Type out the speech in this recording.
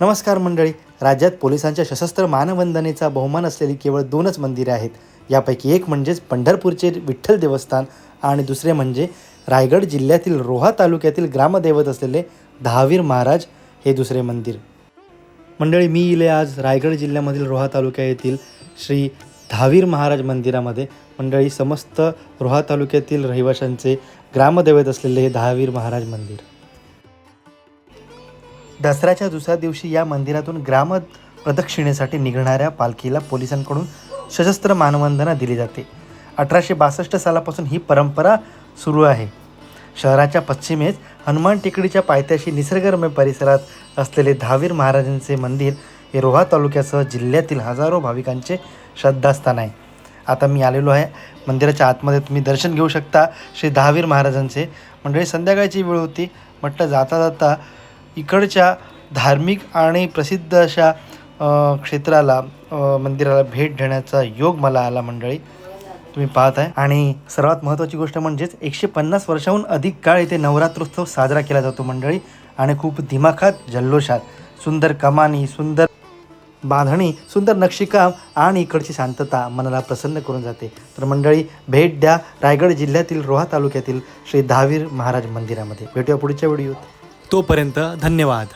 नमस्कार मंडळी. राज्यात पोलिसांच्या सशस्त्र मानवंदनेचा बहुमान असलेली केवळ 2च मंदिरे आहेत. यापैकी एक म्हणजेच पंढरपूरचे विठ्ठल देवस्थान आणि दुसरे म्हणजे रायगड जिल्ह्यातील रोहा तालुक्यातील ग्रामदैवत असलेले दहावीर महाराज हे दुसरे मंदिर. मंडळी, मी इले आज रायगड जिल्ह्यामधील रोहा तालुक्या येथील श्री दहावीर महाराज मंदिरामध्ये. मंडळी, समस्त रोहा तालुक्यातील रहिवाशांचे ग्रामदैवत असलेले हे दहावीर महाराज मंदिर. दसऱ्याच्या दुसऱ्या दिवशी या मंदिरातून ग्राम प्रदक्षिणेसाठी निघणाऱ्या पालखीला पोलिसांकडून सशस्त्र मानवंदना दिली जाते. 1862 सालापासून ही परंपरा सुरू आहे. शहराच्या पश्चिमेस हनुमान टेकडीच्या पायथ्याशी निसर्गरम्य परिसरात असलेले दहावीर महाराजांचे मंदिर हे रोहा तालुक्यासह जिल्ह्यातील हजारो भाविकांचे श्रद्धास्थान आहे. आता मी आलेलो आहे मंदिराच्या आतमध्ये. तुम्ही दर्शन घेऊ शकता श्री दहावीर महाराजांचे. मंडळी, संध्याकाळची वेळ होती. म्हटलं जाता जाता इकडच्या धार्मिक आणि प्रसिद्ध अशा क्षेत्राला मंदिराला भेट देण्याचा योग मला आला. मंडळी, तुम्ही पाहत आहे. आणि सर्वात महत्त्वाची गोष्ट म्हणजेच 150 वर्षाहून अधिक काळ इथे नवरात्रोत्सव साजरा केला जातो मंडळी. आणि खूप दिमाखात जल्लोषात सुंदर कमानी, सुंदर बांधणी, सुंदर नक्षीकाम आणि इकडची शांतता मनाला प्रसन्न करून जाते. तर मंडळी, भेट द्या रायगड जिल्ह्यातील रोहा तालुक्यातील श्री दहावीर महाराज मंदिरामध्ये. भेटूया पुढच्या व्हिडिओत. तोपर्यंत धन्यवाद.